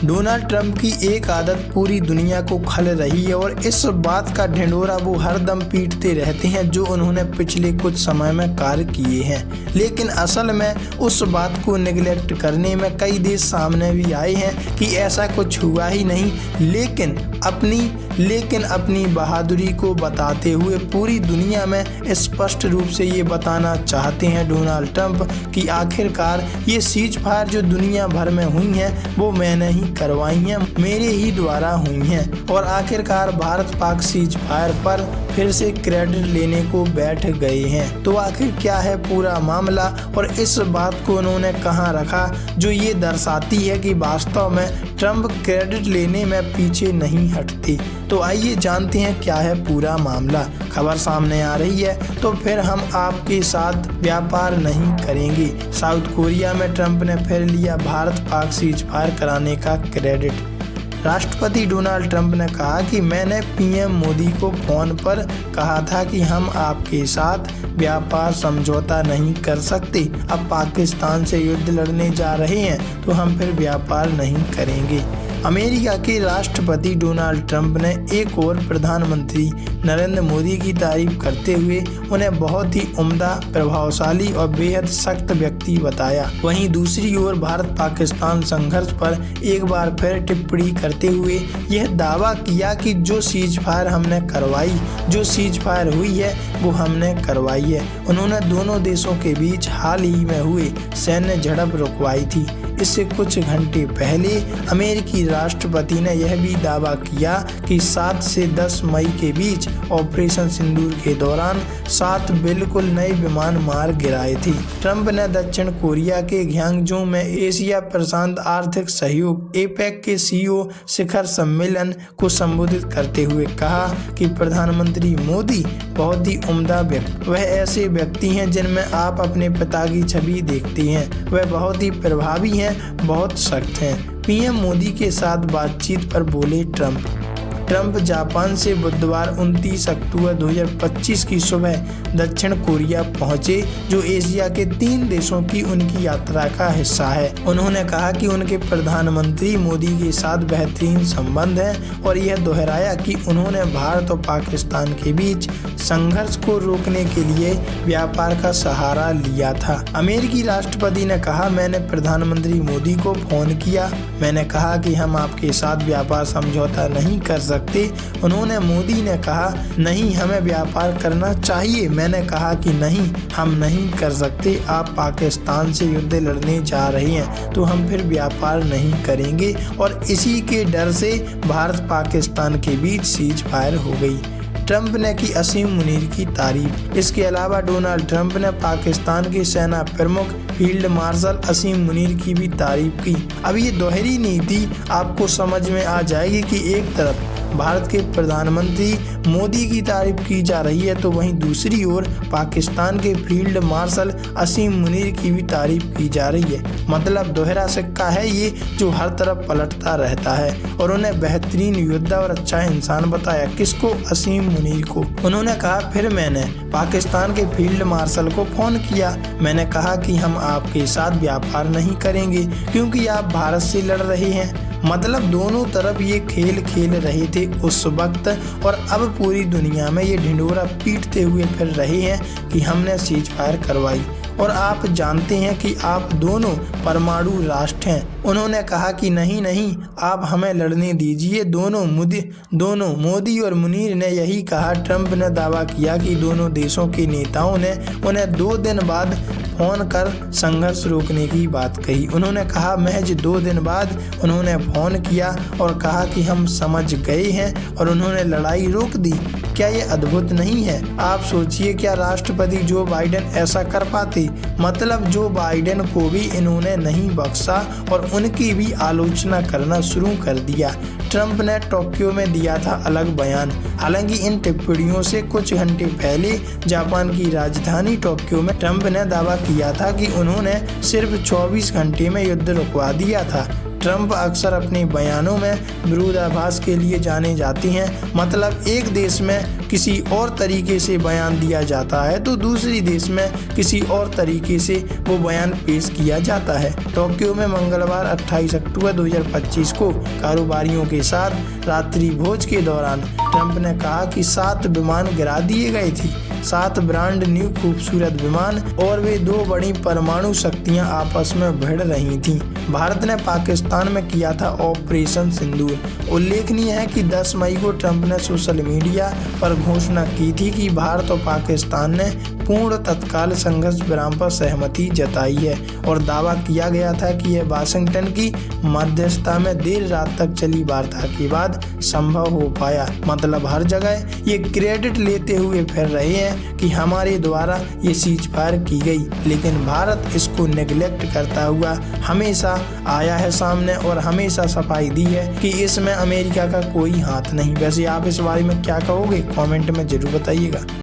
Donald Trump की एक आदत पूरी दुनिया को खल रही है और इस बात का ढिंढोरा वो हरदम पीटते रहते हैं जो उन्होंने पिछले कुछ समय में कार्य किए हैं। लेकिन असल में उस बात को निगलेक्ट करने में कई देश सामने भी आए हैं कि ऐसा कुछ हुआ ही नहीं, लेकिन अपनी बहादुरी को बताते हुए पूरी दुनिया में स्पष्ट रूप से ये बताना चाहते हैं डोनाल्ड ट्रंप कि आखिरकार ये सीज फायर जो दुनिया भर में हुई हैं वो मैंने ही करवाई हैं, मेरे ही द्वारा हुई हैं। और आखिरकार भारत पाक सीज फायर पर फिर से क्रेडिट लेने को बैठ गए हैं। तो आखिर क्या है पूरा मामला और इस बात को उन्होंने कहां रखा जो ये दर्शाती है कि वास्तव में ट्रंप क्रेडिट लेने में पीछे नहीं हटते। तो आइए जानते हैं क्या है पूरा मामला। खबर सामने आ रही है तो फिर हम आपके साथ व्यापार नहीं करेंगे। साउथ कोरिया में ट्रंप ने फिर लिया भारत पाक सीज फायर कराने का क्रेडिट। राष्ट्रपति डोनाल्ड ट्रंप ने कहा कि मैंने पीएम मोदी को फोन पर कहा था कि हम आपके साथ व्यापार समझौता नहीं कर सकते। अब पाकिस्तान से युद्ध लड़ने जा रहे हैं तो हम फिर व्यापार नहीं करेंगे। अमेरिका के राष्ट्रपति डोनाल्ड ट्रंप ने एक और प्रधानमंत्री नरेंद्र मोदी की तारीफ करते हुए उन्हें बहुत ही उम्दा, प्रभावशाली और बेहद सख्त व्यक्ति बताया। वहीं दूसरी ओर भारत पाकिस्तान संघर्ष पर एक बार फिर टिप्पणी करते हुए यह दावा किया कि जो सीज फायर हमने करवाई, जो सीज फायर हुई है वो हमने करवाई है। उन्होंने दोनों देशों के बीच हाल ही में हुए सैन्य झड़प रुकवाई थी। इससे कुछ घंटे पहले अमेरिकी राष्ट्रपति ने यह भी दावा किया कि 7 से 10 मई के बीच ऑपरेशन सिंदूर के दौरान 7 बिल्कुल नए विमान मार गिराए थे। ट्रंप ने दक्षिण कोरिया के ग्यांगजू में एशिया प्रशांत आर्थिक सहयोग एपेक के सीईओ शिखर सम्मेलन को संबोधित करते हुए कहा कि प्रधानमंत्री मोदी बहुत ही उम्दा व्यक्ति, वह ऐसे व्यक्ति हैं जिनमें आप अपने पिता की छवि देखते हैं। वह बहुत ही प्रभावी हैं, बहुत सख्त हैं। पीएम मोदी के साथ बातचीत पर बोले ट्रंप जापान से बुधवार 29 अक्टूबर 2025 की सुबह दक्षिण कोरिया पहुंचे, जो एशिया के 3 देशों की उनकी यात्रा का हिस्सा है। उन्होंने कहा कि उनके प्रधानमंत्री मोदी के साथ बेहतरीन संबंध हैं और यह दोहराया कि उन्होंने भारत और पाकिस्तान के बीच संघर्ष को रोकने के लिए व्यापार का सहारा लिया था। अमेरिकी राष्ट्रपति ने कहा, मैंने प्रधानमंत्री मोदी को फोन किया, मैंने कहा कि हम आपके साथ व्यापार समझौता नहीं कर सकते। उन्होंने मोदी ने कहा, नहीं हमें व्यापार करना चाहिए। मैंने कहा कि नहीं, हम नहीं कर सकते। आप पाकिस्तान से युद्ध लड़ने जा रहे हैं तो हम फिर व्यापार नहीं करेंगे। और इसी के डर से भारत पाकिस्तान के बीच सीज फायर हो गई। ट्रंप ने की असीम मुनीर की तारीफ। इसके अलावा डोनाल्ड ट्रंप ने पाकिस्तान के सेना प्रमुख फील्ड मार्शल असीम मुनीर की भी तारीफ की। अब ये दोहरी नीति आपको समझ में आ जाएगी कि एक तरफ भारत के प्रधानमंत्री मोदी की तारीफ की जा रही है तो वहीं दूसरी ओर पाकिस्तान के फील्ड मार्शल असीम मुनीर की भी तारीफ की जा रही है। मतलब दोहरा सिक्का है ये जो हर तरफ पलटता रहता है। और उन्हें बेहतरीन योद्धा और अच्छा इंसान बताया। किसको? असीम मुनीर को। उन्होंने कहा, फिर मैंने पाकिस्तान के फील्ड मार्शल को फोन किया, मैंने कहा कि हम आपके साथ व्यापार नहीं करेंगे क्योंकि आप भारत से लड़ रहे हैं। मतलब दोनों तरफ ये खेल खेल रहे थे उस वक्त और अब पूरी दुनिया में ये ढिंढोरा पीटते हुए फिर रहे हैं कि हमने सीज फायर करवाई और आप जानते हैं कि आप दोनों परमाणु राष्ट्र हैं। उन्होंने कहा कि नहीं, आप हमें लड़ने दीजिए। दोनों मोदी और मुनीर ने यही कहा। ट्रंप ने दावा किया कि दोनों देशों के नेताओं ने उन्हें 2 दिन बाद फोन कर संघर्ष रोकने की बात कही। उन्होंने कहा, महज 2 दिन बाद उन्होंने फोन किया और कहा कि हम समझ गए हैं और उन्होंने लड़ाई रोक दी। क्या ये अद्भुत नहीं है? आप सोचिए, क्या राष्ट्रपति जो बाइडेन ऐसा कर पाते? मतलब जो बाइडेन को भी इन्होंने नहीं बख्शा और उनकी भी आलोचना करना शुरू कर दिया। ट्रंप ने टोक्यो में दिया था अलग बयान। हालांकि इन टिप्पणियों से कुछ घंटे पहले जापान की राजधानी टोक्यो में ट्रंप ने दावा किया था कि उन्होंने सिर्फ 24 घंटे में युद्ध रुकवा दिया था। ट्रंप अक्सर अपने बयानों में विरोधाभास के लिए जाने जाते हैं। मतलब एक देश में किसी और तरीके से बयान दिया जाता है तो दूसरी देश में किसी और तरीके से वो बयान पेश किया जाता है। टोक्यो में मंगलवार 28 अक्टूबर 2025 को कारोबारियों के साथ रात्रि भोज के दौरान ट्रंप ने कहा कि 7 विमान गिरा दिए गए थे, 7 ब्रांड न्यू खूबसूरत विमान, और वे 2 बड़ी परमाणु शक्तियां आपस में भिड़ रही थीं। भारत ने पाकिस्तान में किया था ऑपरेशन सिंदूर। उल्लेखनीय है कि 10 मई को ट्रंप ने सोशल मीडिया पर घोषणा की थी कि भारत और पाकिस्तान ने पूर्ण तत्काल संघर्ष विराम पर सहमति जताई है और दावा किया गया था कि यह वाशिंगटन की मध्यस्थता में देर रात तक चली वार्ता के बाद संभव हो पाया। मतलब हर जगह ये क्रेडिट लेते हुए फिर रहे हैं कि हमारे द्वारा ये सीज फायर की गई, लेकिन भारत इसको नेग्लेक्ट करता हुआ हमेशा आया है सामने और हमेशा सफाई दी है कि इसमें अमेरिका का कोई हाथ नहीं। वैसे आप इस बारे में क्या कहोगे, कमेंट में जरूर बताइएगा।